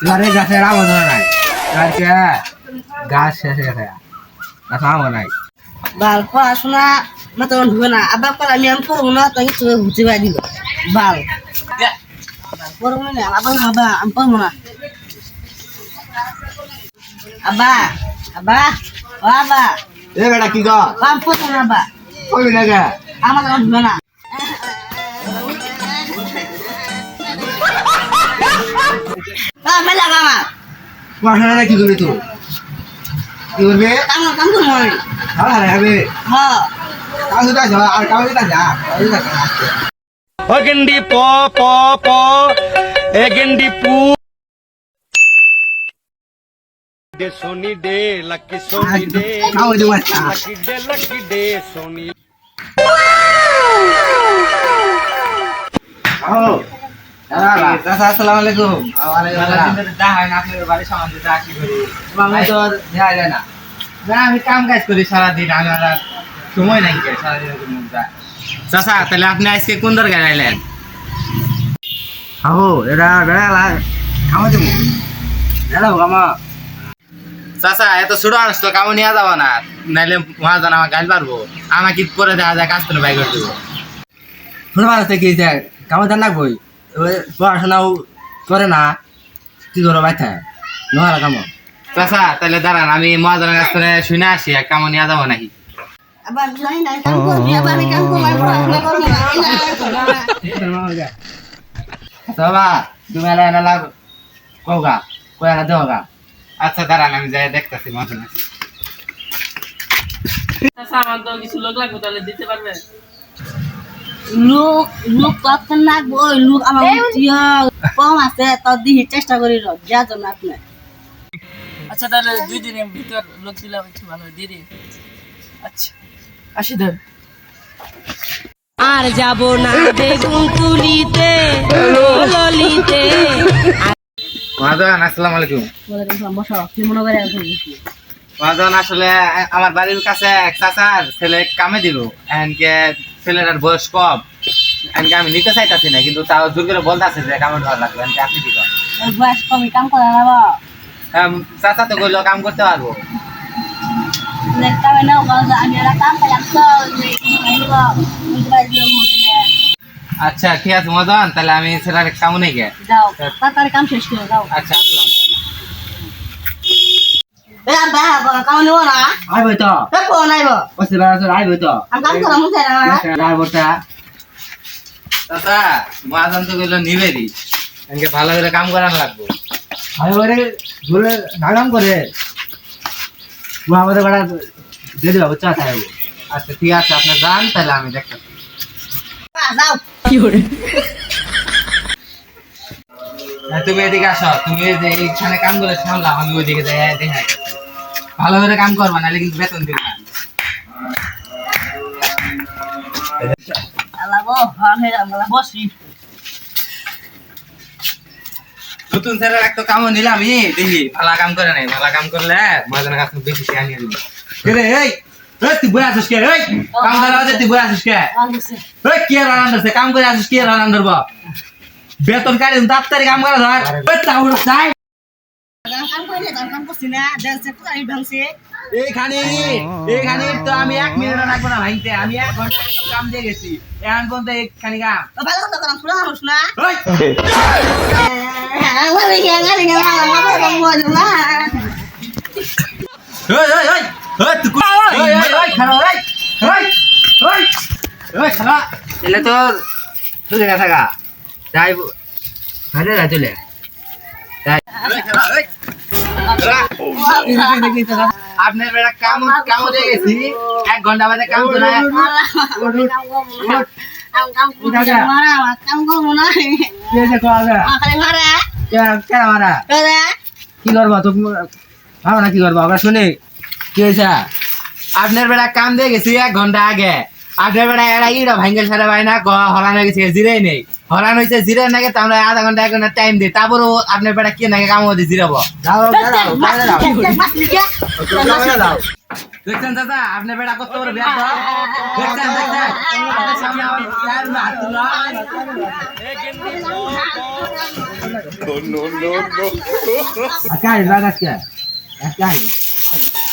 এবারে গাছের আমও নাই আজকে গাছ শেষ হয়ে গেছে গাছ আমও নাই বাল পড়াশোনা মতো ঢুকে না আবার পর আমি পড়বো না তাই কিছু ঘুরতে পারি দিল বাল পড়বো না আবার বাবা আমি পড়বো না আব্বা আব্বা ও আব্বা এ বেটা কি গো আমি পড়বো না আব্বা কইবি না কে আমার ঢুকে না মেলা আমার পড়াশোনা কি করবি তুই কি করবি কাম করবো আমি ভালো হবে হ্যাঁ কাজ যা আর কাজ যা অগেন্ডি প প প এগেন্ডি পু দে সোনি দে লাকি সোনি দে কাও দে বাচ্চা লাকি দে সোনি ও আসসালামু আলাইকুম ওয়ালাইকুম আসসালাম দা হয় না আপনাদের বাড়ি সামান দিতে আসি করি আমি তো দেয়া যায় না না আমি কাম কাজ করি সারা দিন আমার আর সময় নাই কে সারা দিন কোন মন যায় চাচা তাহলে আপনি আজকে কোন দরকার আইলেন হাও এরা বেড়া খাওয়া দেবো এরা কামা চাচা এত ছোট মানুষ তো কামো নিয়ে যাবো না নাইলে মহাজন আমার গাল পারবো আমাকে পরে দেখা যায় কাজ করে বাই করে দেবো ছোট মানুষ থেকে কামা জান রাখবই পড়াশোনাও করে না কি করো বাচ্চা নোহারা কামো চাচা তাহলে দাঁড়ান আমি মহাজনের কাছ থেকে শুনে আসি আর কামো নিয়ে যাবো নাকি আবার যাই না কাম করবি আবার আমি কাম করবো পড়াশোনা করবো না বাবা তুমি এলা এলা লাগ কওগা কয়লা দেওগা আচ্ছা দাঁড়ান আমি যাই দেখতেছি মহাজন সামান তো কিছু লোক লাগবে তাহলে দিতে পারবে লোক লোক কত না ওই লোক আমার কম আছে তো দিহি চেষ্টা করি যা জন্য আপনার আচ্ছা তাহলে 2 দিনের ভিতর লোক দিলে একটু ভালো হয় দিদি আচ্ছা আসি ধর আর যাব না বেগুন তুলিতে ললিতে মহাজন আসসালামু আলাইকুম বসো কি মনে করে মহাজন আসলে আমার বাড়ির কাছে এক চাচার ছেলে কামে দিল এনকে ছেলেটার বয়স কম এনকে আমি নিতে চাইতাছি না কিন্তু তাও জোর করে বলতেছে যে কামে ধরা লাগবে এনকে আপনি কি করেন বয়স কমই কাম করে না চাচা তো কইলো কাম করতে পারবো কামে নাও আমি এরা কাম পাইলাম তো আচ্ছা ঠিক আছে মহাজন তাহলে আমি ছেলের কাম নেই গে যাও তাড়াতাড়ি কাম শেষ করে যাও আচ্ছা আসলাম কাম নিব না আইবই তো কোন আইব বসে বেড়া আইবই তো আমি কাম করা মুছে না ড্রাইভারটা চাচা মহাজন তো কইলো নিবেদি এনকে ভালো করে কাম করান লাগবে আইবারে জোরে নাগাম করে আমাদের বেড়া দিয়ে দেবো চা খাইব আচ্ছা ঠিক আছে আপনি যান তাহলে আমি দেখতেছি যাও তুমি এদিকে আসো তুমি এই যে এইখানে কাম করে সামলাও আমি ওইদিকে যাই দেখা ভালো করে কাম করবা নাহলে কিন্তু বেতন দিবে না আলাগো ভালো হয়ে আমরা বসি নতুন ছেলের একটা কামও নিলামই দেখি ভালো কাম করে নাই ভালো কাম করলে মহাজনের কাছে বেশি টাকা নিয়ে দিবি রে এই তুই বই আসিস কে এই কাম করা আছে তুই বই আসিস কে এই কি আর আনন্দ কাম করে আসিস কি আর আনন্দ বেতন কাটে দাপ্তারি কাম করা ধর ওই তাহলে যাই কাম কইলে কাম করছি না দেখছে কোথায় ঢংছে এইখানে তো আমি 1 মিনিট লাগবে না ভাইতে আমি 1 ঘন্টা কাম দিয়ে গেছি এখন পর্যন্ত এইখানে কাম ভালো কথা কাম পুরো মানুষ না ওই আমি কি আগে গেল আমার কাম বল না ওই ওই ওই ওই তুই ওই ওই ওই খালো ওই ওই ওই ওই খালো এলে তো তুই দেখা থাকা যাই ভালো না চলে আপনার বেলা কাম কাম দিয়ে গেছি 1 ঘন্টা বাদে কাম তো না কাম করবো না খালি ভাড়া মারা কি করবো তো ভাবো না কি করবো আমরা শুনি কি হয়েছে আপনার বেলা কাম দিয়ে গেছি 1 ঘন্টা আগে আপনার বেলা এরা ইটা ভাঙ্গেল সারা ভাই না হরানো গেছে জিরাই নেই হরান হয়েছে জিরাই নাকি তো আমরা আধা ঘন্টা 1 ঘন্টা টাইম দিই তারপরও আপনার বেলা কি নাকি কাম হতে জিরাবো দেখছেন দাদা আপনার বেলা কত বড় ব্যাপার দেখছেন দেখছেন আপনার সামনে আমার হাত তুলা আজকে আসবে আজকে আজকে আসবে